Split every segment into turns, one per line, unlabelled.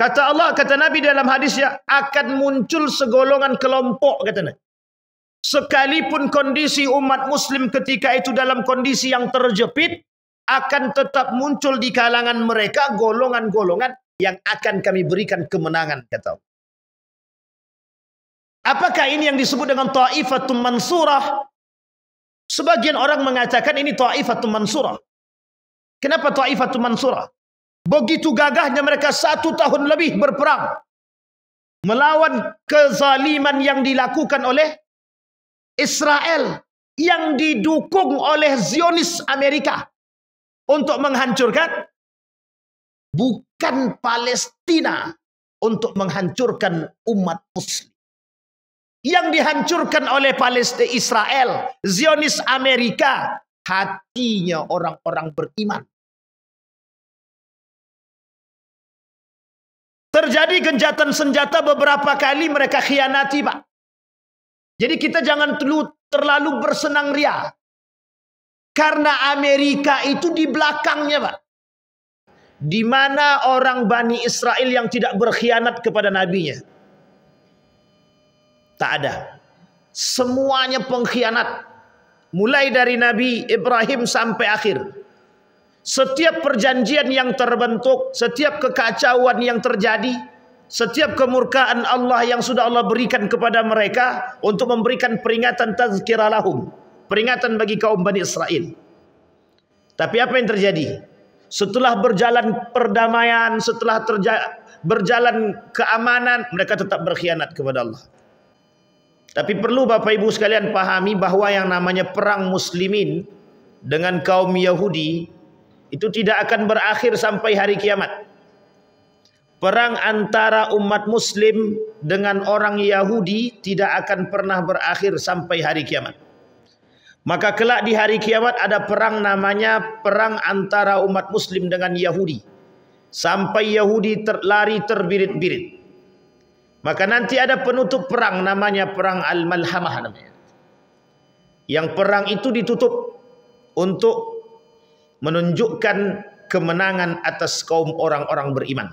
Kata Allah, kata Nabi dalam hadisnya, akan muncul segolongan kelompok, kata Nabi. Sekalipun kondisi umat muslim ketika itu dalam kondisi yang terjepit, akan tetap muncul di kalangan mereka golongan-golongan yang akan kami berikan kemenangan, kata Allah. Apakah ini yang disebut dengan Ta'ifatul Mansurah? Sebagian orang mengatakan ini Ta'ifatul Mansurah. Kenapa Ta'ifatul Mansurah? Begitu gagahnya mereka 1 tahun lebih berperang melawan kezaliman yang dilakukan oleh Israel yang didukung oleh Zionis Amerika untuk menghancurkan bukan Palestina, untuk menghancurkan umat muslim. Yang dihancurkan oleh Palestina Israel, Zionis Amerika, hatinya orang-orang beriman. Terjadi gencatan senjata beberapa kali mereka khianati, Pak. Jadi kita jangan terlalu bersenang ria. Karena Amerika itu di belakangnya, Pak. Di mana orang Bani Israel yang tidak berkhianat kepada nabinya? Tak ada. Semuanya pengkhianat. Mulai dari Nabi Ibrahim sampai akhir. Setiap perjanjian yang terbentuk, setiap kekacauan yang terjadi, setiap kemurkaan Allah yang sudah Allah berikan kepada mereka untuk memberikan peringatan tazkirah lahum, peringatan bagi kaum Bani Israel. Tapi apa yang terjadi? Setelah berjalan perdamaian, setelah berjalan keamanan, mereka tetap berkhianat kepada Allah. Tapi perlu Bapak Ibu sekalian pahami bahwa yang namanya perang muslimin dengan kaum Yahudi itu tidak akan berakhir sampai hari kiamat. Perang antara umat muslim dengan orang Yahudi tidak akan pernah berakhir sampai hari kiamat. Maka kelak di hari kiamat ada perang namanya perang antara umat muslim dengan Yahudi. Sampai Yahudi lari terbirit-birit. Maka nanti ada penutup perang namanya perang Al-Malhamah namanya. Yang perang itu ditutup untuk menunjukkan kemenangan atas kaum orang-orang beriman.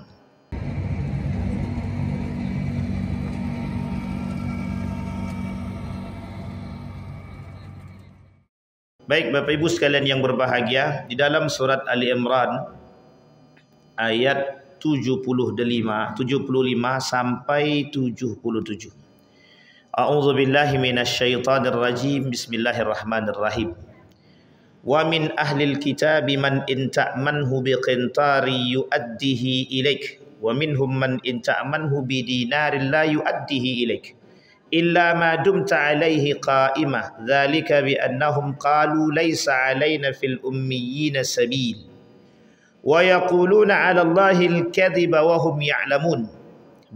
Baik Bapak Ibu sekalian yang berbahagia, di dalam surat Ali Imran ayat 75 sampai 77. A'udzu billahi minasyaitonir rajim. Bismillahirrahmanirrahim. Wa min ahlil kitabi man in ta'manhu biqintari yu'addihi ilaik wa minhum man in ta'manhu bidinarin la yu'addihi ilaik illa ma dumta alaihi qa'imah dzalika bi annahum qalu laysa alaina fil ummiyina sabil wa yaquluna 'ala Allahi al-kadhiba wa hum ya'lamun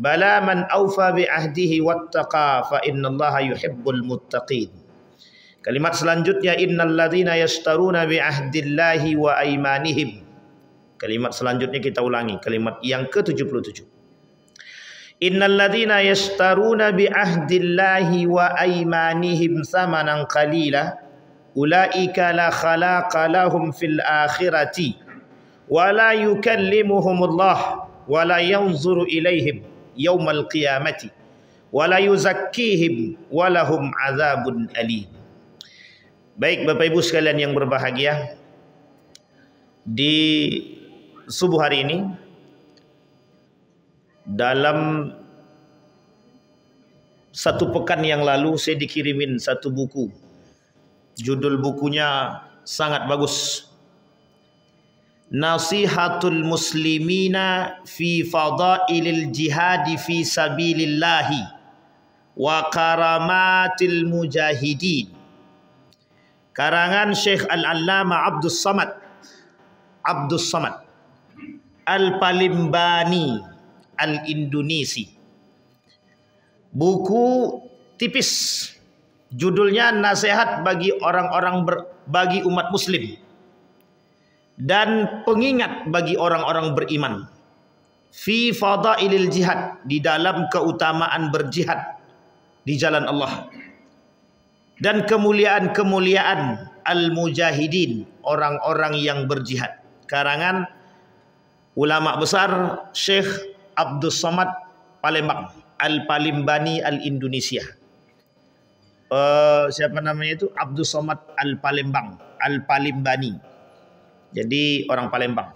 bala man awfa bi ahdihi wattaqa fa innallaha yuhibbul muttaqin. Kalimat selanjutnya innal ladzina yashtaruna bi ahdillahi wa aymanihim. Kalimat selanjutnya kita ulangi, kalimat yang ke-77. Innal ladzina yashtaruna bi ahdillahi wa aymanihim thamanan qalila ulaika la khalaqa lahum fil akhirati wa la yukallimuhumullah wa la yanzuru ilaihim yaumal qiyamati wa la yuzakkihim wa lahum adzabun alim. Baik Bapak Ibu sekalian yang berbahagia, di subuh hari ini dalam 1 pekan yang lalu saya dikirimin satu buku. Judul bukunya sangat bagus. Nasihatul Muslimina fi Fadailil Jihadi fi Sabilillahi wa Karamatil Mujahidin. Karangan Syekh Al-Allama Abdus Samad Al-Palimbani Al-Indonesi. Buku tipis, judulnya Nasihat bagi bagi umat muslim dan pengingat bagi orang-orang beriman. Fi Fadailil Jihad, di dalam keutamaan berjihad di jalan Allah. Dan kemuliaan-kemuliaan al-mujahidin, orang-orang yang berjihad. Karangan ulama besar Syekh Abdus Somad Palembang, Al-Palimbani Al-Indonesia. Siapa namanya itu? Abdus Somad Al-Palembang, Al-Palimbani. Jadi orang Palembang.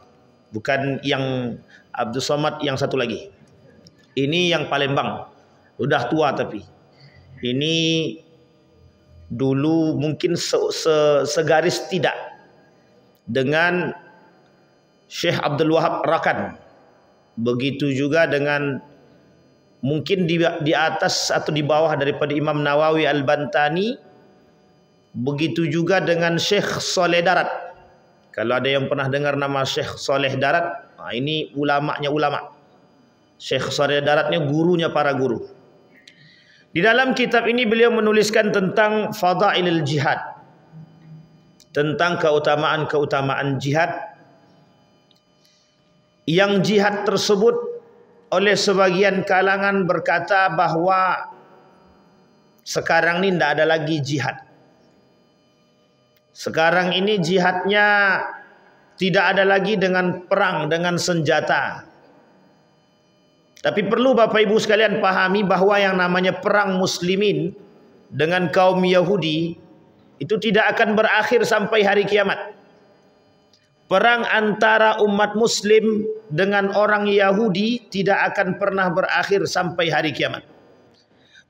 Bukan yang Abdus Somad yang satu lagi. Ini yang Palembang. Udah tua tapi. Ini dulu mungkin segaris tidak dengan Syekh Abdul Wahab Rakan. Begitu juga dengan mungkin di atas atau di bawah daripada Imam Nawawi Al-Bantani. Begitu juga dengan Syekh Saleh Darat. Kalau ada yang pernah dengar nama Syekh Saleh Darat, nah ini ulamanya ulama. Syekh Saleh Daratnya gurunya para guru. Di dalam kitab ini beliau menuliskan tentang fadailul jihad, tentang keutamaan-keutamaan jihad, yang jihad tersebut oleh sebagian kalangan berkata bahwa sekarang ini tidak ada lagi jihad. Sekarang ini jihadnya tidak ada lagi dengan perang, dengan senjata. Tapi perlu Bapak Ibu sekalian pahami bahwa yang namanya perang muslimin dengan kaum Yahudi itu tidak akan berakhir sampai hari kiamat. Perang antara umat muslim dengan orang Yahudi tidak akan pernah berakhir sampai hari kiamat.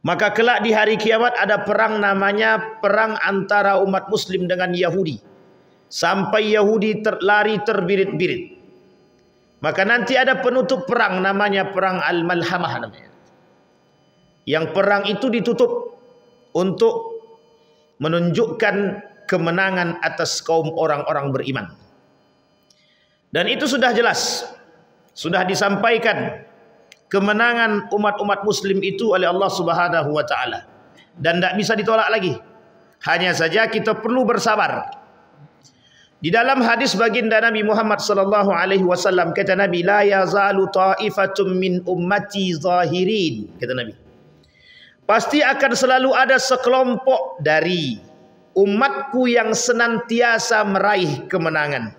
Maka kelak di hari kiamat ada perang namanya perang antara umat muslim dengan Yahudi. Sampai Yahudi lari terbirit-birit. Maka nanti ada penutup perang namanya perang Al-Malhamah namanya. Yang perang itu ditutup untuk menunjukkan kemenangan atas kaum orang-orang beriman. Dan itu sudah jelas, sudah disampaikan kemenangan umat-umat muslim itu oleh Allah Subhanahu wa taala dan tidak bisa ditolak lagi. Hanya saja kita perlu bersabar. Di dalam hadis baginda Nabi Muhammad sallallahu alaihi wasallam kata Nabi, la yazalu ta'ifatum min ummati zahirin, kata Nabi. Pasti akan selalu ada sekelompok dari umatku yang senantiasa meraih kemenangan.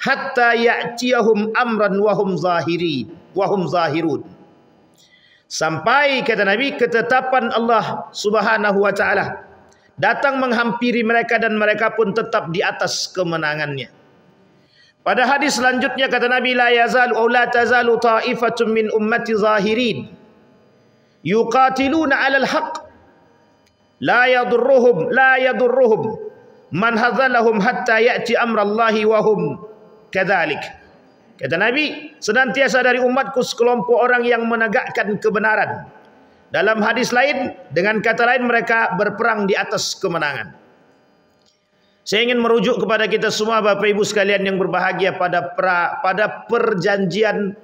Hatta ya'tiyahum amran wahum zahirun. Sampai kata Nabi ketetapan Allah Subhanahu wa taala datang menghampiri mereka dan mereka pun tetap di atas kemenangannya. Pada hadis selanjutnya kata Nabi, la yazalu aw la tazalu ta'ifatun min ummati zahirin yuqatiluna 'alal haqq la yadurruhum man hadzalahum hatta ya'ti amrallahi wa hum kadzalik. Kata Nabi, senantiasa dari umatku sekelompok orang yang menegakkan kebenaran. Dalam hadis lain, dengan kata lain mereka berperang di atas kemenangan. Saya ingin merujuk kepada kita semua Bapak Ibu sekalian yang berbahagia pada perjanjian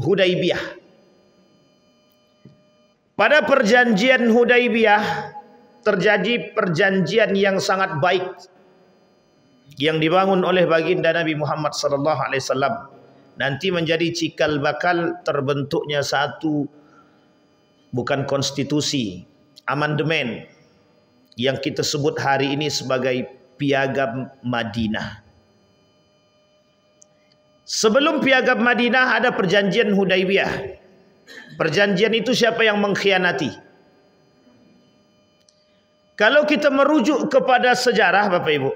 Hudaibiyah. Pada perjanjian Hudaibiyah terjadi perjanjian yang sangat baik yang dibangun oleh baginda Nabi Muhammad sallallahu alaihi wasallam. Nanti menjadi cikal bakal terbentuknya satu bukan konstitusi, amandemen yang kita sebut hari ini sebagai Piagam Madinah. Sebelum Piagam Madinah ada perjanjian Hudaibiyah. Perjanjian itu siapa yang mengkhianati? Kalau kita merujuk kepada sejarah Bapak Ibu,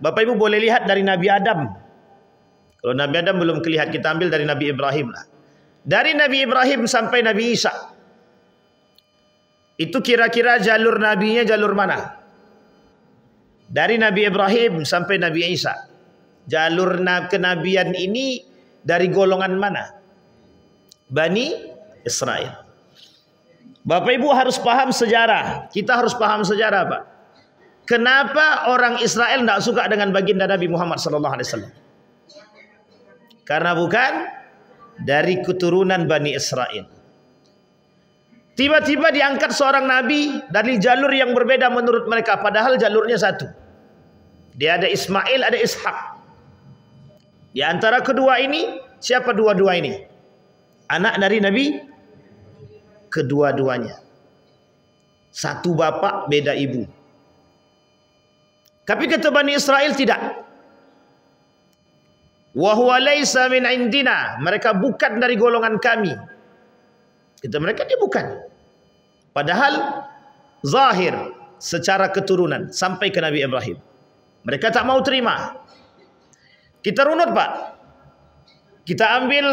Bapak Ibu boleh lihat dari Nabi Adam. Kalau Nabi Adam belum kelihatan, kita ambil dari Nabi Ibrahim lah. Dari Nabi Ibrahim sampai Nabi Isa, itu kira-kira jalur nabinya jalur mana? Dari Nabi Ibrahim sampai Nabi Isa, jalur kenabian ini dari golongan mana? Bani Israel. Bapak Ibu harus paham sejarah. Kita harus paham sejarah, Pak. Kenapa orang Israel tidak suka dengan baginda Nabi Muhammad SAW? Karena bukan dari keturunan Bani Israel. Tiba-tiba diangkat seorang nabi dari jalur yang berbeda menurut mereka, padahal jalurnya satu. Dia ada Ismail, ada Ishak. Di antara kedua ini, siapa dua-dua ini? Anak dari Nabi kedua-duanya. Satu bapak, beda ibu. Tapi kata Bani Israel tidak. Wa huwa laisa min indina, mereka bukan dari golongan kami. Kata mereka dia bukan. Padahal zahir secara keturunan sampai ke Nabi Ibrahim. Mereka tak mau terima. Kita runut Pak. Kita ambil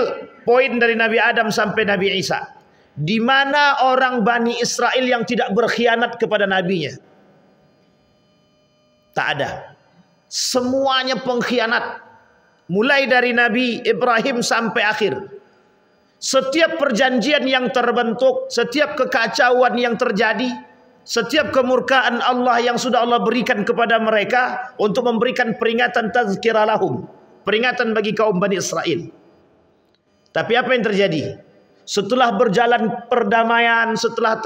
poin dari Nabi Adam sampai Nabi Isa. Di mana orang Bani Israel yang tidak berkhianat kepada nabinya? Tak ada. Semuanya pengkhianat. Mulai dari Nabi Ibrahim sampai akhir. Setiap perjanjian yang terbentuk, setiap kekacauan yang terjadi, setiap kemurkaan Allah yang sudah Allah berikan kepada mereka untuk memberikan peringatan tazkirah lahum, peringatan bagi kaum Bani Israel. Tapi apa yang terjadi? Setelah berjalan perdamaian, setelah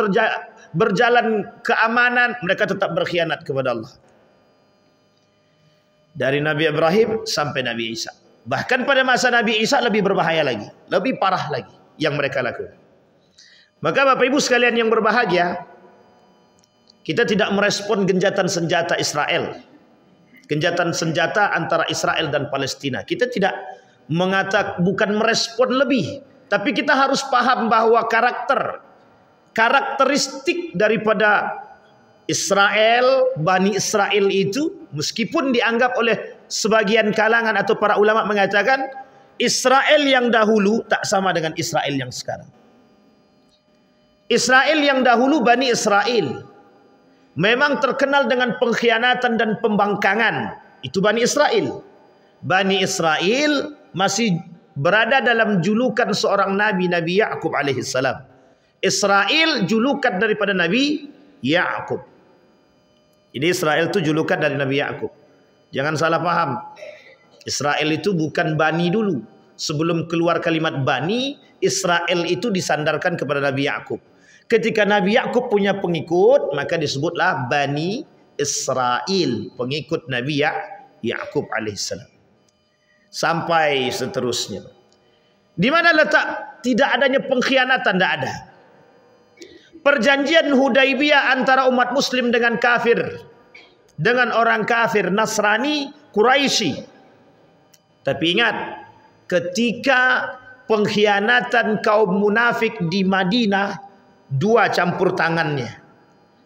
berjalan keamanan, mereka tetap berkhianat kepada Allah. Dari Nabi Ibrahim sampai Nabi Isa. Bahkan pada masa Nabi Isa lebih berbahaya lagi, lebih parah lagi yang mereka lakukan. Maka Bapak Ibu sekalian yang berbahagia, kita tidak merespon genjatan senjata Israel, genjatan senjata antara Israel dan Palestina. Kita tidak mengatakan, bukan merespon lebih, tapi kita harus paham bahwa karakteristik daripada Israel, Bani Israel itu, meskipun dianggap oleh sebagian kalangan atau para ulama mengatakan Israel yang dahulu tak sama dengan Israel yang sekarang. Israel yang dahulu, Bani Israel, memang terkenal dengan pengkhianatan dan pembangkangan. Itu Bani Israel. Bani Israel masih berada dalam julukan seorang nabi, Nabi Ya'qub alaihissalam. Israel julukan daripada Nabi Ya'qub. Jadi Israel itu julukan dari Nabi Ya'qub. Jangan salah paham. Israel itu bukan Bani dulu. Sebelum keluar kalimat Bani, Israel itu disandarkan kepada Nabi Ya'qub. Ketika Nabi Ya'qub punya pengikut, maka disebutlah Bani Israel, pengikut Nabi Ya'qub alaihissalam. Sampai seterusnya. Di mana letak tidak adanya pengkhianatan? Tidak ada. Perjanjian Hudaibiyah antara umat muslim dengan kafir, dengan orang kafir Nasrani Quraisy. Tapi ingat, ketika pengkhianatan kaum munafik di Madinah, dua campur tangannya.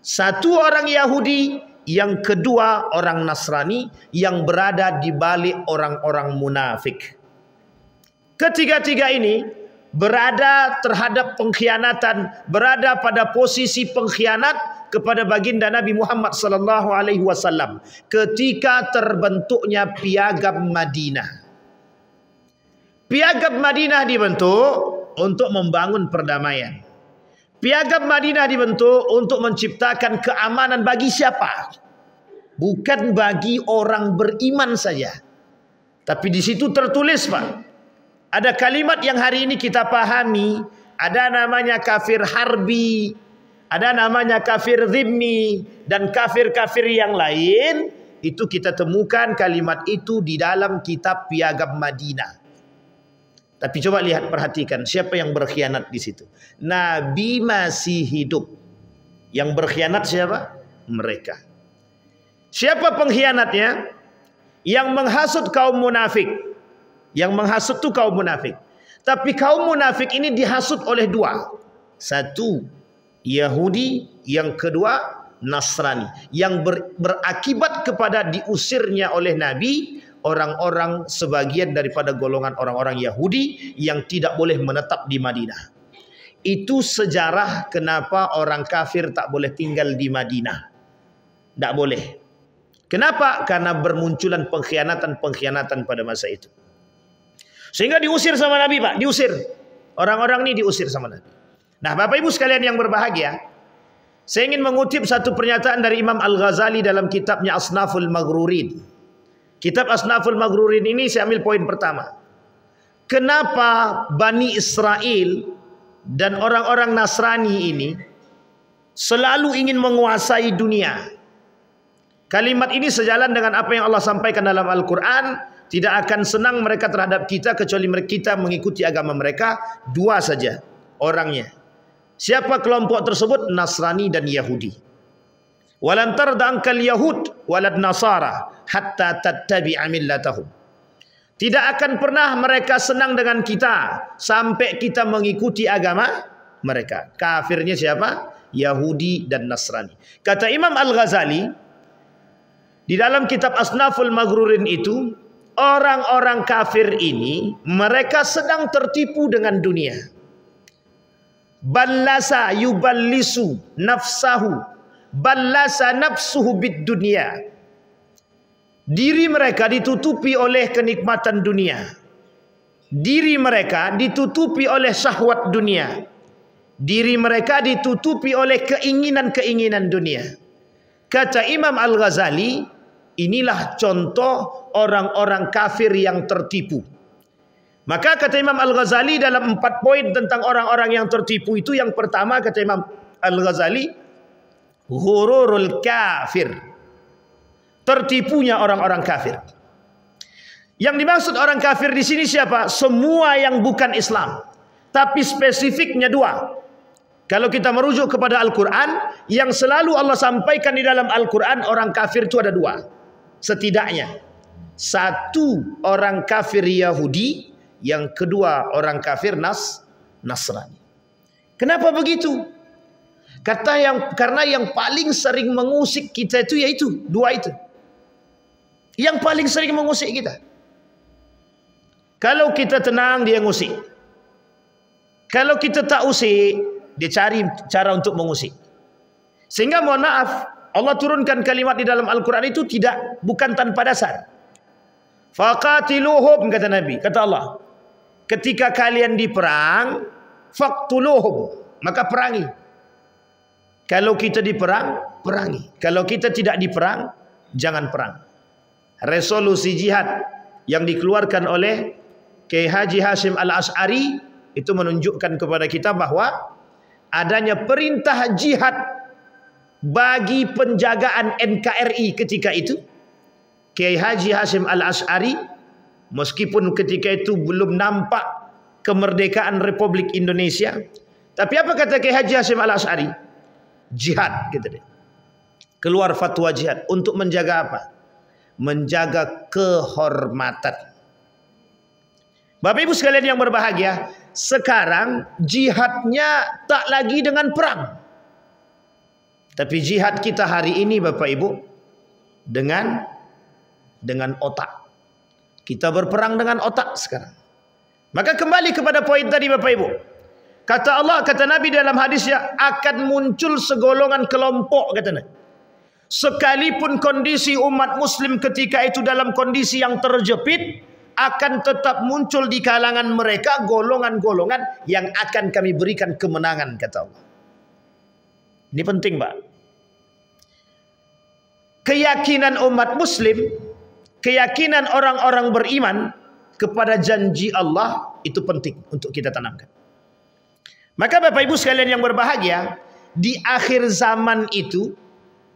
Satu orang Yahudi, yang kedua orang Nasrani yang berada di balik orang-orang munafik. Ketiga-tiga ini berada terhadap pengkhianatan, berada pada posisi pengkhianat kepada baginda Nabi Muhammad sallallahu alaihi wasallam ketika terbentuknya Piagam Madinah. Piagam Madinah dibentuk untuk membangun perdamaian. Piagam Madinah dibentuk untuk menciptakan keamanan bagi siapa? Bukan bagi orang beriman saja. Tapi di situ tertulis, Pak, ada kalimat yang hari ini kita pahami, ada namanya kafir harbi, ada namanya kafir zimmi, dan kafir-kafir yang lain. Itu kita temukan kalimat itu di dalam kitab Piagam Madinah. Tapi coba lihat, perhatikan siapa yang berkhianat di situ. Nabi masih hidup. Yang berkhianat siapa? Mereka. Siapa pengkhianatnya? Yang menghasut kaum munafik. Yang menghasut itu kaum munafik. Tapi kaum munafik ini dihasut oleh dua. Satu, Yahudi. Yang kedua, Nasrani. Yang berakibat kepada diusirnya oleh Nabi orang-orang sebagian daripada golongan orang-orang Yahudi yang tidak boleh menetap di Madinah. Itu sejarah kenapa orang kafir tak boleh tinggal di Madinah. Tak boleh. Kenapa? Karena bermunculan pengkhianatan-pengkhianatan pada masa itu. Sehingga diusir sama Nabi, Pak. Diusir. Orang-orang ini diusir sama Nabi. Nah, Bapak Ibu sekalian yang berbahagia, saya ingin mengutip satu pernyataan dari Imam Al-Ghazali dalam kitabnya Asnaful Maghrurin. Kitab Asnaful Maghrurin ini saya ambil poin pertama. Kenapa Bani Israel dan orang-orang Nasrani ini selalu ingin menguasai dunia? Kalimat ini sejalan dengan apa yang Allah sampaikan dalam Al-Quran. Tidak akan senang mereka terhadap kita kecuali kita mengikuti agama mereka. Dua saja orangnya. Siapa kelompok tersebut? Nasrani dan Yahudi. Walan tarda ankal yahud walad nasara hatta tattabi'a millatahum. Tidak akan pernah mereka senang dengan kita sampai kita mengikuti agama mereka. Kafirnya siapa? Yahudi dan Nasrani. Kata Imam Al-Ghazali di dalam kitab Asnaful Maghrurin itu, orang-orang kafir ini mereka sedang tertipu dengan dunia. Ballasa yuballisu nafsahu, ballasa nafsuhu bid dunya. Diri mereka ditutupi oleh kenikmatan dunia. Diri mereka ditutupi oleh syahwat dunia. Diri mereka ditutupi oleh keinginan-keinginan dunia. Kata Imam Al-Ghazali, inilah contoh orang-orang kafir yang tertipu. Maka kata Imam Al-Ghazali dalam 4 poin tentang orang-orang yang tertipu itu, yang pertama kata Imam Al-Ghazali, ghururul kafir. Tertipunya orang-orang kafir. Yang dimaksud orang kafir di sini siapa? Semua yang bukan Islam. Tapi spesifiknya 2. Kalau kita merujuk kepada Al-Quran, yang selalu Allah sampaikan di dalam Al-Quran, orang kafir itu ada 2. Setidaknya. 1 orang kafir Yahudi, yang kedua orang kafir Nasrani. Kenapa begitu? Karena yang paling sering mengusik kita itu yaitu 2 itu. Yang paling sering mengusik kita. Kalau kita tenang, dia ngusik. Kalau kita tak usik, dia cari cara untuk mengusik. Sehingga mohon maaf, Allah turunkan kalimat di dalam Al-Quran itu bukan tanpa dasar. Faqatiluhum, kata Nabi, kata Allah, ketika kalian diperang, faqtuluhum, maka perangi. Kalau kita diperang, perangi. Kalau kita tidak diperang, jangan perang. Resolusi jihad yang dikeluarkan oleh Kiai Haji Hashim Al-Asy'ari itu menunjukkan kepada kita bahwa adanya perintah jihad bagi penjagaan NKRI ketika itu. Kiai Haji Hashim Al-Asy'ari, meskipun ketika itu belum nampak kemerdekaan Republik Indonesia, tapi apa kata Kiai Haji Hashim Al-Asy'ari? Jihad, gitu deh. Keluar fatwa jihad untuk menjaga apa? Menjaga kehormatan. Bapak Ibu sekalian yang berbahagia, sekarang jihadnya tak lagi dengan perang. Tapi jihad kita hari ini Bapak Ibu dengan otak. Kita berperang dengan otak sekarang. Maka kembali kepada poin tadi Bapak Ibu. Kata Allah, kata Nabi dalam hadisnya, akan muncul segolongan kelompok, kata Nabi. Sekalipun kondisi umat muslim ketika itu dalam kondisi yang terjepit, akan tetap muncul di kalangan mereka golongan-golongan yang akan kami berikan kemenangan, kata Allah. Ini penting, Pak. Keyakinan umat muslim, keyakinan orang-orang beriman kepada janji Allah itu penting untuk kita tanamkan. Maka Bapak Ibu sekalian yang berbahagia, di akhir zaman itu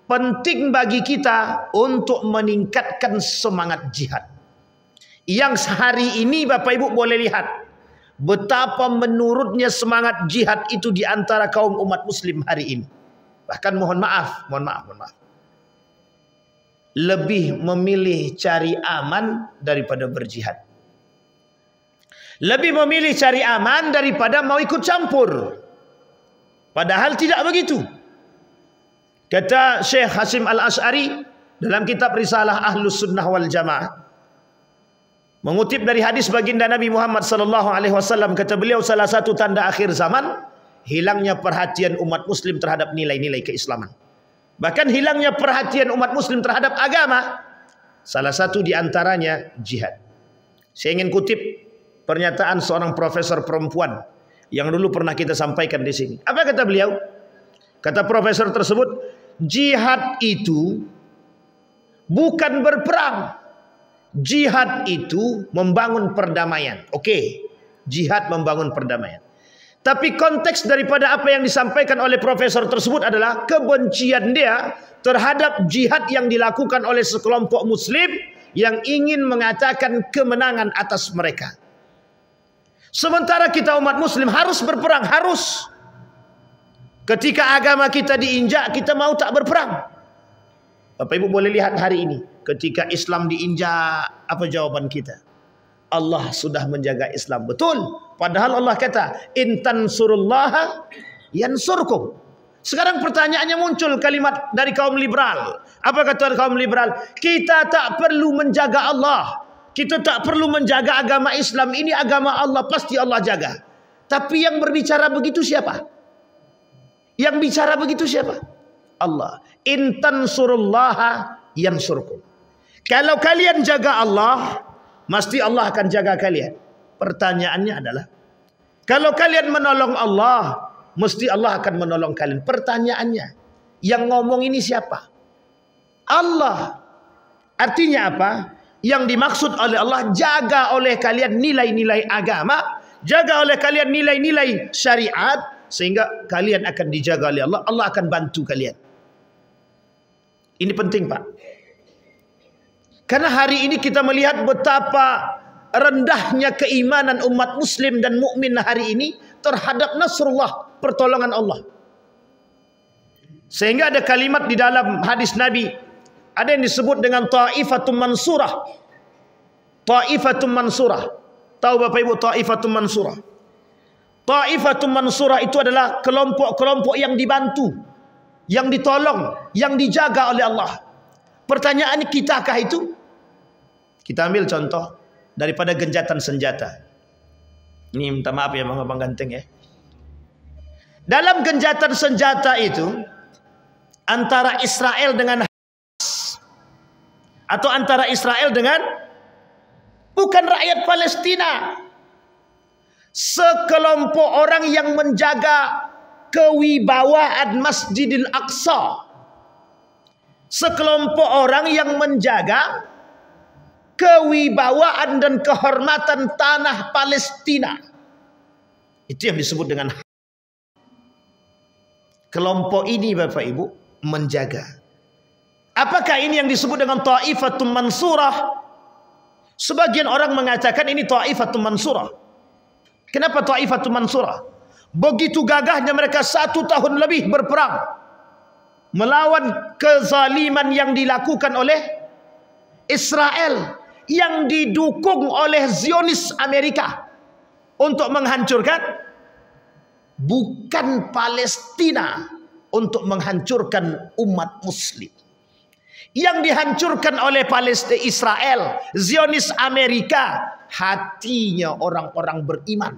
penting bagi kita untuk meningkatkan semangat jihad. Yang hari ini Bapak Ibu boleh lihat betapa menurutnya semangat jihad itu di antara kaum umat muslim hari ini. Bahkan mohon maaf, lebih memilih cari aman daripada berjihad. Lebih memilih cari aman daripada mau ikut campur. Padahal tidak begitu. Kata Syekh Hashim Al-Asy'ari dalam kitab Risalah Ahlus Sunnah wal Jamaah, mengutip dari hadis baginda Nabi Muhammad SAW, kata beliau, salah satu tanda akhir zaman hilangnya perhatian umat muslim terhadap nilai-nilai keislaman. Bahkan hilangnya perhatian umat muslim terhadap agama. Salah satu di antaranya jihad. Saya ingin kutip pernyataan seorang profesor perempuan yang dulu pernah kita sampaikan di sini. Apa kata beliau? Kata profesor tersebut, jihad itu bukan berperang. Jihad itu membangun perdamaian. Oke, jihad membangun perdamaian. Tapi konteks daripada apa yang disampaikan oleh profesor tersebut adalah kebencian dia terhadap jihad yang dilakukan oleh sekelompok muslim yang ingin mengatakan kemenangan atas mereka. Sementara kita umat muslim harus berperang, harus. Ketika agama kita diinjak, kita mau tak berperang? Bapak Ibu boleh lihat hari ini, ketika Islam diinjak, apa jawaban kita? Allah sudah menjaga Islam. Betul. Padahal Allah kata, in tansurullaha yansurkum. Sekarang pertanyaannya muncul kalimat dari kaum liberal. Apa kata kaum liberal? Kita tak perlu menjaga Allah. Kita tak perlu menjaga agama Islam. Ini agama Allah, pasti Allah jaga. Tapi yang berbicara begitu siapa? Yang bicara begitu siapa? Allah. In tansurullaha yansurkum. Kalau kalian jaga Allah, mesti Allah akan jaga kalian. Pertanyaannya adalah, kalau kalian menolong Allah, mesti Allah akan menolong kalian. Pertanyaannya, yang ngomong ini siapa? Allah. Artinya apa? Yang dimaksud oleh Allah, jaga oleh kalian nilai-nilai agama, jaga oleh kalian nilai-nilai syariat, sehingga kalian akan dijaga oleh Allah. Allah akan bantu kalian. Ini penting, Pak. Karena hari ini kita melihat betapa rendahnya keimanan umat muslim dan mukmin hari ini terhadap nasrullah, pertolongan Allah. Sehingga ada kalimat di dalam hadis Nabi, ada yang disebut dengan ta'ifatum mansurah. Ta'ifatum mansurah. Tahu Bapak Ibu ta'ifatum mansurah? Ta'ifatum mansurah itu adalah kelompok-kelompok yang dibantu, yang ditolong, yang dijaga oleh Allah. Pertanyaan, kitakah itu? Kita ambil contoh daripada genjatan senjata. Ini minta maaf ya Bang Ganteng ya. Dalam genjatan senjata itu, antara Israel dengan Hamas, atau antara Israel dengan bukan rakyat Palestina, sekelompok orang yang menjaga kewibawaan Masjidil Aqsa, sekelompok orang yang menjaga kewibawaan dan kehormatan tanah Palestina. Itu yang disebut dengan kelompok ini Bapak Ibu menjaga. Apakah ini yang disebut dengan ta'ifatum mansurah? Sebagian orang mengatakan ini ta'ifatum mansurah. Kenapa ta'ifatum mansurah? Begitu gagahnya mereka 1 tahun lebih berperang melawan kezaliman yang dilakukan oleh Israel, yang didukung oleh Zionis Amerika untuk menghancurkan bukan Palestina, untuk menghancurkan umat muslim. Yang dihancurkan oleh Palestina, Israel, Zionis Amerika, hatinya orang-orang beriman.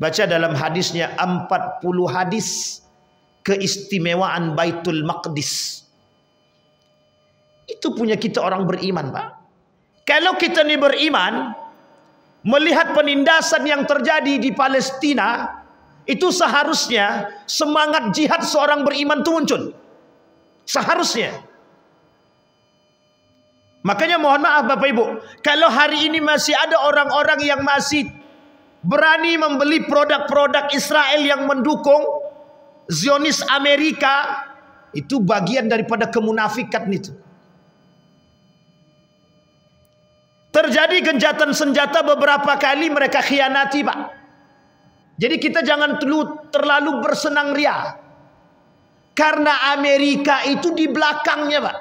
Baca dalam hadisnya 40 hadis keistimewaan Baitul Maqdis. Itu punya kita orang beriman, Pak. Kalau kita ini beriman, melihat penindasan yang terjadi di Palestina, itu seharusnya semangat jihad seorang beriman itu muncul. Seharusnya. Makanya mohon maaf Bapak Ibu, kalau hari ini masih ada orang-orang yang masih berani membeli produk-produk Israel yang mendukung Zionis Amerika, itu bagian daripada kemunafikan itu. Terjadi genjatan senjata beberapa kali, mereka khianati, Pak. Jadi kita jangan terlalu bersenang ria. Karena Amerika itu di belakangnya, Pak.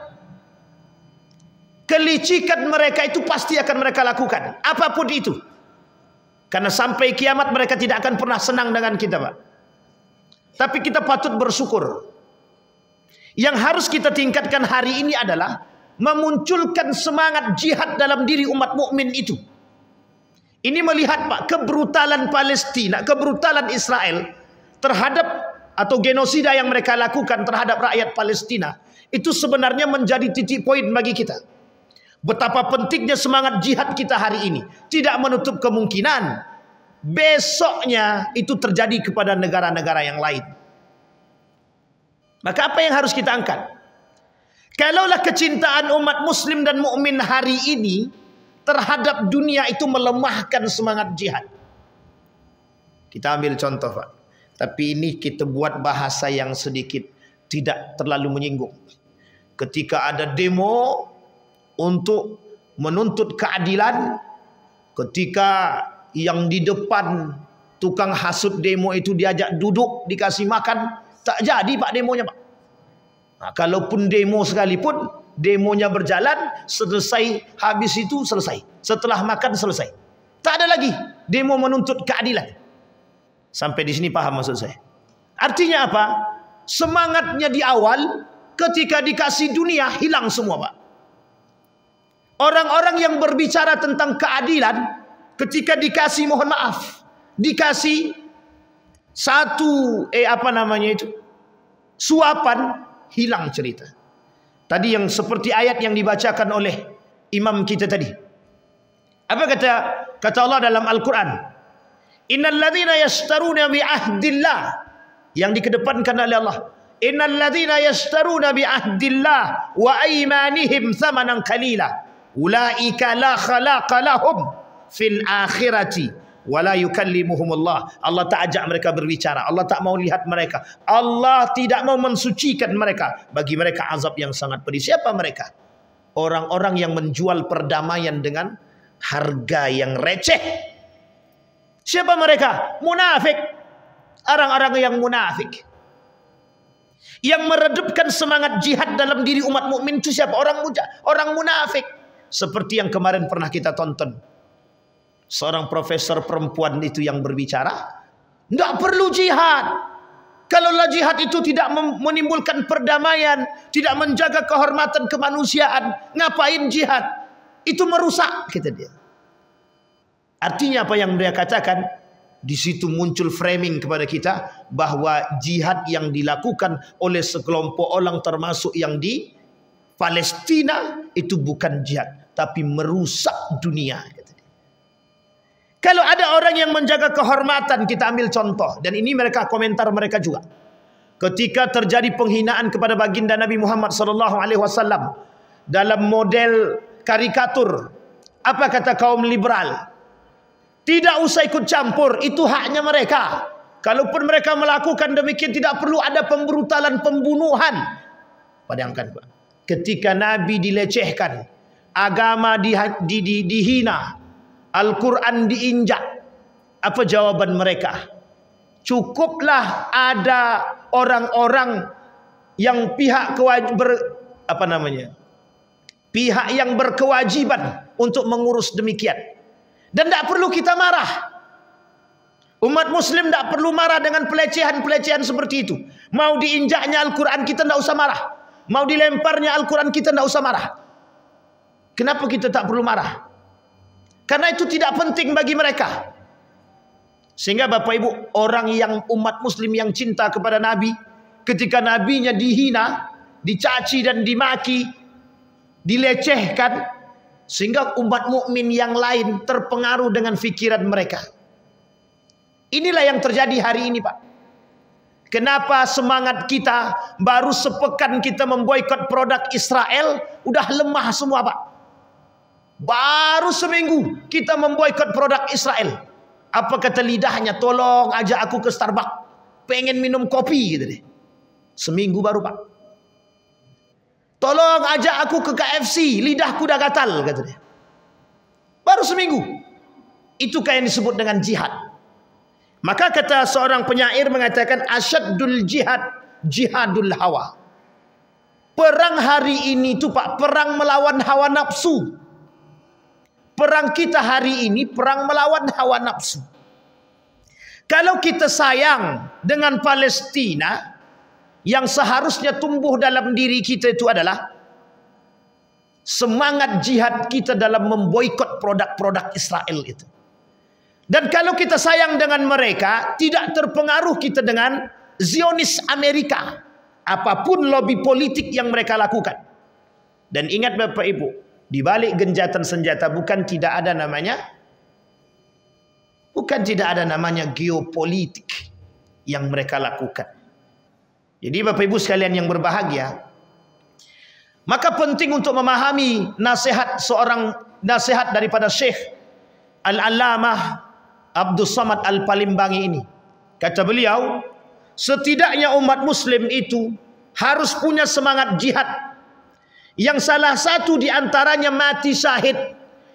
Kelicikan mereka itu pasti akan mereka lakukan. Apapun itu. Karena sampai kiamat mereka tidak akan pernah senang dengan kita, Pak. Tapi kita patut bersyukur. Yang harus kita tingkatkan hari ini adalah memunculkan semangat jihad dalam diri umat mukmin itu. Ini melihat Pak, kebrutalan Palestina, kebrutalan Israel terhadap atau genosida yang mereka lakukan terhadap rakyat Palestina, itu sebenarnya menjadi titik poin bagi kita. Betapa pentingnya semangat jihad kita hari ini. Tidak menutup kemungkinan besoknya itu terjadi kepada negara-negara yang lain. Maka apa yang harus kita angkat? Kalaulah kecintaan umat muslim dan mukmin hari ini terhadap dunia itu melemahkan semangat jihad. Kita ambil contoh, Pak. Tapi ini kita buat bahasa yang sedikit tidak terlalu menyinggung. Ketika ada demo untuk menuntut keadilan, ketika yang di depan tukang hasut demo itu diajak duduk, dikasih makan, tak jadi Pak demonya, Pak. Nah, kalaupun demo sekalipun, Demonya berjalan, selesai, habis itu selesai. Setelah makan selesai. Tak ada lagi demo menuntut keadilan. Sampai di sini paham maksud saya? Artinya apa? Semangatnya di awal, ketika dikasih dunia hilang semua, Pak. Orang-orang yang berbicara tentang keadilan, ketika dikasih, mohon maaf, dikasih satu suapan, hilang cerita. Tadi yang seperti ayat yang dibacakan oleh imam kita tadi. Apa kata Allah dalam Al-Quran? Innal ladzina yashtaruna bi ahdillah, yang dikedepankan oleh Allah. Innal ladzina yashtaruna bi ahdillah wa aymanihim thamanan qalila ulaika la khalaqa lahum fil akhirati wala yukallimuhumullah. Allah tak ajak mereka berbicara, Allah tak mau lihat mereka, Allah tidak mau mensucikan mereka. Bagi mereka azab yang sangat pedih. Siapa mereka? Orang-orang yang menjual perdamaian dengan harga yang receh. Siapa mereka? Munafik. Orang-orang yang munafik, yang meredupkan semangat jihad dalam diri umat mukmin itu siapa? Orang munafik. Seperti yang kemarin pernah kita tonton, seorang profesor perempuan itu yang berbicara, tidak perlu jihad. Kalaulah jihad itu tidak menimbulkan perdamaian, tidak menjaga kehormatan kemanusiaan, ngapain jihad? Itu merusak, kata dia. Artinya apa yang dia katakan? Di situ muncul framing kepada kita bahwa jihad yang dilakukan oleh sekelompok orang termasuk yang di Palestina itu bukan jihad, tapi merusak dunia. Kalau ada orang yang menjaga kehormatan, kita ambil contoh, dan ini mereka komentar mereka juga. Ketika terjadi penghinaan kepada baginda Nabi Muhammad SAW dalam model karikatur, apa kata kaum liberal? Tidak usah ikut campur, itu haknya mereka. Kalaupun mereka melakukan demikian, tidak perlu ada pembrutalan, pembunuhan. Bayangkan, Pak, ketika Nabi dilecehkan, agama dihina, Al-Quran diinjak, apa jawaban mereka? Cukuplah ada orang-orang yang pihak yang berkewajiban untuk mengurus demikian, dan tidak perlu kita marah. Umat muslim tidak perlu marah dengan pelecehan-pelecehan seperti itu. Mau diinjaknya Al-Quran, kita tidak usah marah. Mau dilemparnya Al-Quran, kita tidak usah marah. Kenapa kita tak perlu marah? Karena itu tidak penting bagi mereka. Sehingga Bapak Ibu, orang yang umat muslim yang cinta kepada Nabi, ketika Nabinya dihina, dicaci dan dimaki, dilecehkan, sehingga umat mukmin yang lain terpengaruh dengan fikiran mereka. Inilah yang terjadi hari ini, Pak. Kenapa semangat kita baru sepekan kita memboikot produk Israel, udah lemah semua, Pak. Baru seminggu kita memboikot produk Israel. Apa kata lidahnya? Tolong ajak aku ke Starbucks, pengen minum kopi gitu deh. Seminggu baru, Pak. Tolong ajak aku ke KFC, lidahku dah gatal, kata dia. Baru seminggu. Itu kayak yang disebut dengan jihad. Maka kata seorang penyair mengatakan, asyaddul jihad, jihadul hawa. Perang hari ini tuh, Pak, perang melawan hawa nafsu. Perang kita hari ini perang melawan hawa nafsu. Kalau kita sayang dengan Palestina, yang seharusnya tumbuh dalam diri kita itu adalah semangat jihad kita dalam memboikot produk-produk Israel itu. Dan kalau kita sayang dengan mereka, tidak terpengaruh kita dengan Zionis Amerika, apapun lobby politik yang mereka lakukan. Dan ingat Bapak Ibu, di balik genjatan senjata bukan tidak ada namanya geopolitik yang mereka lakukan. Jadi Bapak Ibu sekalian yang berbahagia, maka penting untuk memahami nasihat daripada Syekh Al-Allamah Abdul Samad Al-Palimbangi ini. Kata beliau, setidaknya umat muslim itu harus punya semangat jihad, yang salah satu di antaranya mati syahid,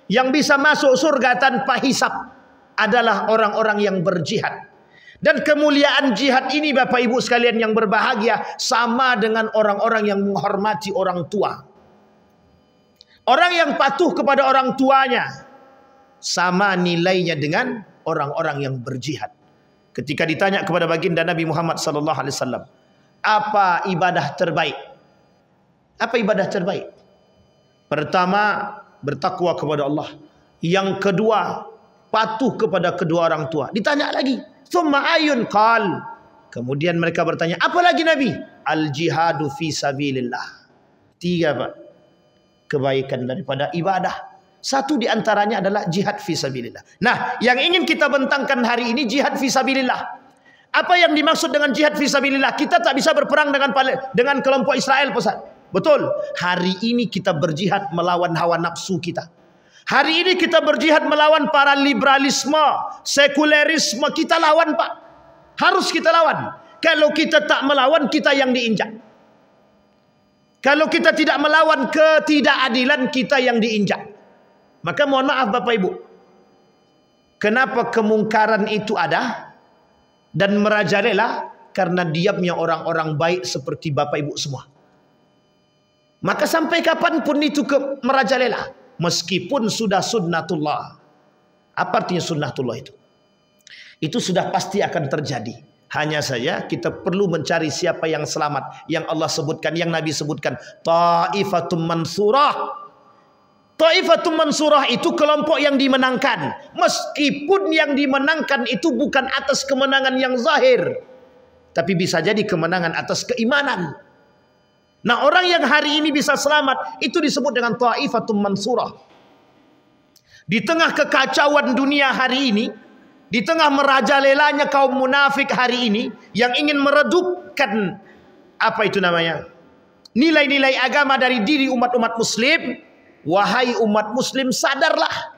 yang bisa masuk surga tanpa hisab adalah orang-orang yang berjihad. Dan kemuliaan jihad ini Bapak Ibu sekalian yang berbahagia sama dengan orang-orang yang menghormati orang tua. Orang yang patuh kepada orang tuanya sama nilainya dengan orang-orang yang berjihad. Ketika ditanya kepada baginda Nabi Muhammad sallallahu alaihi wasallam, apa ibadah terbaik? Apa ibadah terbaik? Pertama, bertakwa kepada Allah. Yang kedua, patuh kepada kedua orang tua. Ditanya lagi, "Tsumma ayun?" Qal. Kemudian mereka bertanya, apa lagi Nabi? Al-jihadu fi sabilillah. 3, Pak. Kebaikan daripada ibadah. Satu di antaranya adalah jihad fi sabilillah. Nah, yang ingin kita bentangkan hari ini jihad fi sabilillah. Apa yang dimaksud dengan jihad fi sabilillah? Kita tak bisa berperang dengan kelompok Israel, Ustaz. Betul. Hari ini kita berjihad melawan hawa nafsu kita. Hari ini kita berjihad melawan para liberalisme, sekulerisme. Kita lawan, Pak. Harus kita lawan. Kalau kita tak melawan, kita yang diinjak. Kalau kita tidak melawan ketidakadilan, kita yang diinjak. Maka mohon maaf Bapak Ibu, kenapa kemungkaran itu ada dan merajalela? Karena diamnya orang-orang baik seperti Bapak Ibu semua. Maka sampai kapanpun itu merajalela, meskipun sudah sunnatullah. Apa artinya sunnatullah itu? Itu sudah pasti akan terjadi. Hanya saja kita perlu mencari siapa yang selamat, yang Allah sebutkan, yang Nabi sebutkan, ta'ifatum mansurah. Ta'ifatum mansurah itu kelompok yang dimenangkan. Meskipun yang dimenangkan itu bukan atas kemenangan yang zahir, tapi bisa jadi kemenangan atas keimanan. Nah, orang yang hari ini bisa selamat itu disebut dengan ta'ifatum mansurah. Di tengah kekacauan dunia hari ini, di tengah merajalelanya kaum munafik hari ini yang ingin meredupkan apa itu namanya, nilai-nilai agama dari diri umat-umat muslim, wahai umat muslim, sadarlah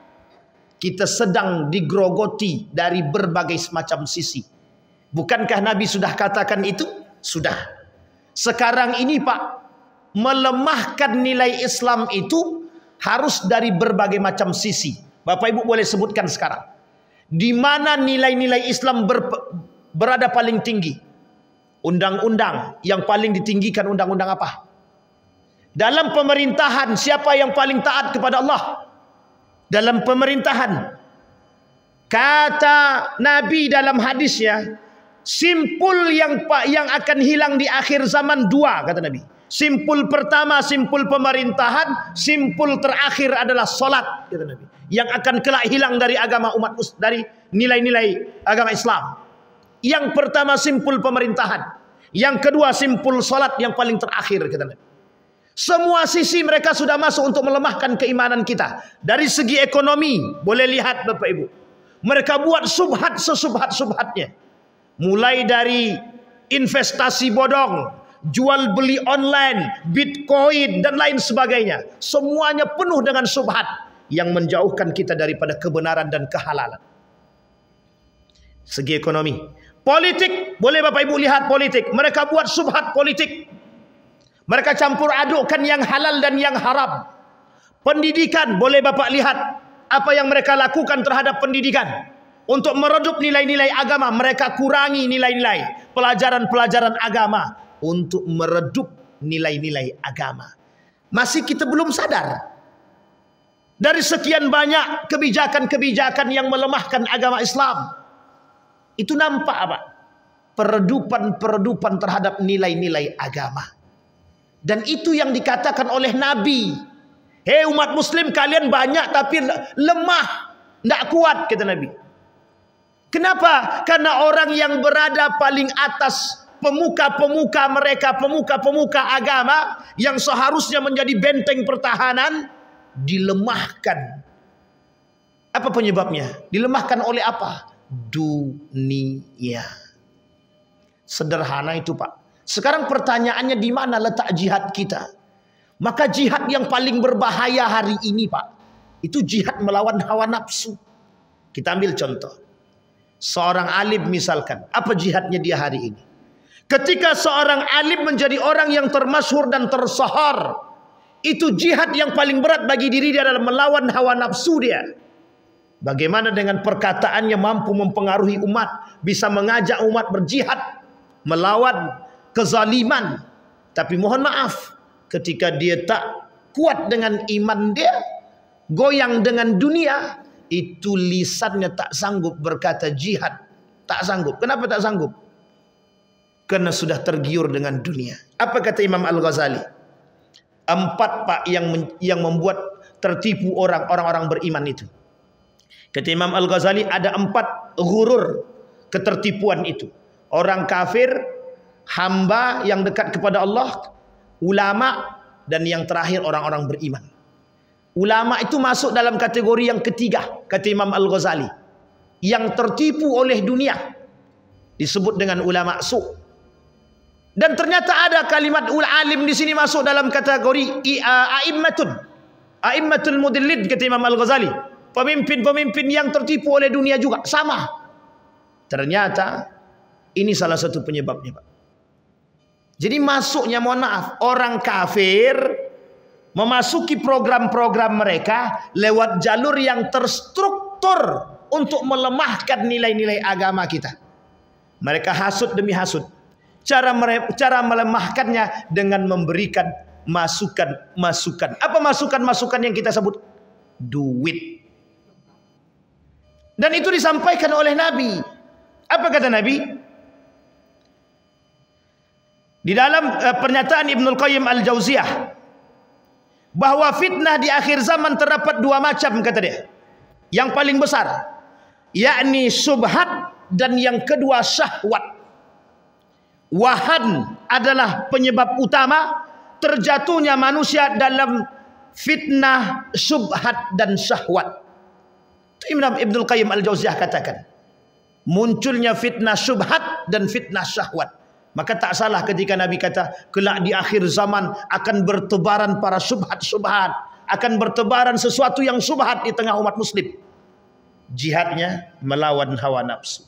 kita sedang digrogoti dari berbagai semacam sisi. Bukankah Nabi sudah katakan itu? Sudah. Sekarang ini Pak, melemahkan nilai Islam itu harus dari berbagai macam sisi. Bapak Ibu boleh sebutkan sekarang, di mana nilai-nilai Islam berada paling tinggi? Undang-undang yang paling ditinggikan, undang-undang apa? Dalam pemerintahan, siapa yang paling taat kepada Allah? Dalam pemerintahan, kata Nabi dalam hadisnya, simpul yang akan hilang di akhir zaman 2, kata Nabi. Simpul pertama, simpul pemerintahan. Simpul terakhir adalah solat, kata Nabi, yang akan kelak hilang dari agama umat, dari nilai-nilai agama Islam. Yang pertama simpul pemerintahan, yang kedua simpul solat, yang paling terakhir, kata Nabi. Semua sisi mereka sudah masuk untuk melemahkan keimanan kita. Dari segi ekonomi, boleh lihat Bapak Ibu, mereka buat subhat sesubhat-subhatnya. Mulai dari investasi bodong, jual beli online, bitcoin dan lain sebagainya. Semuanya penuh dengan subhat yang menjauhkan kita daripada kebenaran dan kehalalan. Segi ekonomi. Politik, boleh Bapak Ibu lihat politik. Mereka buat subhat politik. Mereka campur adukkan yang halal dan yang haram. Pendidikan, boleh Bapak lihat apa yang mereka lakukan terhadap pendidikan. Untuk meredup nilai-nilai agama, mereka kurangi nilai-nilai pelajaran-pelajaran agama untuk meredup nilai-nilai agama. Masih kita belum sadar. Dari sekian banyak kebijakan-kebijakan yang melemahkan agama Islam, itu nampak apa? Peredupan terhadap nilai-nilai agama. Dan itu yang dikatakan oleh Nabi. Hei umat muslim, kalian banyak tapi lemah, tidak kuat, kata Nabi. Kenapa? Karena orang yang berada paling atas, pemuka-pemuka mereka, pemuka-pemuka agama yang seharusnya menjadi benteng pertahanan, dilemahkan. Apa penyebabnya? Dilemahkan oleh apa? Dunia. Sederhana itu Pak. Sekarang pertanyaannya, di mana letak jihad kita? Maka jihad yang paling berbahaya hari ini Pak, itu jihad melawan hawa nafsu. Kita ambil contoh. Seorang alim misalkan, apa jihadnya dia hari ini? Ketika seorang alim menjadi orang yang termasyhur dan tersohor, itu jihad yang paling berat bagi diri dia adalah melawan hawa nafsu dia. Bagaimana dengan perkataannya mampu mempengaruhi umat, bisa mengajak umat berjihad melawan kezaliman. Tapi mohon maaf, ketika dia tak kuat dengan iman dia, goyang dengan dunia, itu lisannya tak sanggup berkata jihad. Tak sanggup. Kenapa tak sanggup? Karena sudah tergiur dengan dunia. Apa kata Imam Al-Ghazali? 4 Pak yang membuat tertipu orang-orang beriman itu. Kata Imam Al-Ghazali ada 4 ghurur, ketertipuan itu. Orang kafir, hamba yang dekat kepada Allah, ulama, dan yang terakhir orang-orang beriman. Ulama itu masuk dalam kategori yang ketiga, kata Imam Al-Ghazali, yang tertipu oleh dunia, disebut dengan ulama su. Dan ternyata ada kalimat alim di sini masuk dalam kategori a'immatul mudillid, kata Imam Al-Ghazali. Pemimpin-pemimpin yang tertipu oleh dunia juga sama. Ternyata ini salah satu penyebabnya, Pak. Jadi masuknya, mohon maaf, orang kafir memasuki program-program mereka lewat jalur yang terstruktur untuk melemahkan nilai-nilai agama kita. Mereka hasud demi hasud. Cara melemahkannya dengan memberikan masukan-masukan. Apa masukan-masukan yang kita sebut? Duit. Dan itu disampaikan oleh Nabi. Apa kata Nabi? Di dalam pernyataan Ibnul Qayyim Al-Jauziyah, bahwa fitnah di akhir zaman terdapat 2 macam, kata dia. Yang paling besar, yakni subhat, dan yang kedua syahwat. Wahan adalah penyebab utama terjatuhnya manusia dalam fitnah, subhat, dan syahwat. Itu Imam Ibnul Qayyim Al-Jauziyah katakan, munculnya fitnah syubhat dan fitnah syahwat. Maka tak salah ketika Nabi kata, kelak di akhir zaman akan bertebaran para syubhat-syubhat, akan bertebaran sesuatu yang syubhat di tengah umat muslim. Jihadnya melawan hawa nafsu.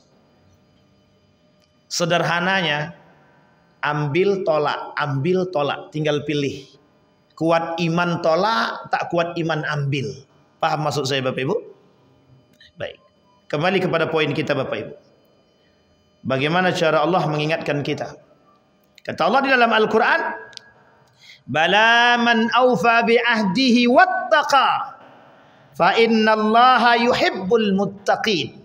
Sederhananya, ambil tolak, tinggal pilih. Kuat iman tolak, tak kuat iman ambil. Paham maksud saya, Bapak Ibu? Baik. Kembali kepada poin kita, Bapak Ibu. Bagaimana cara Allah mengingatkan kita? Kata Allah di dalam Al-Quran, bala man awfa bi'ahdihi wattaqa fa innallaha yuhibbul muttaqin.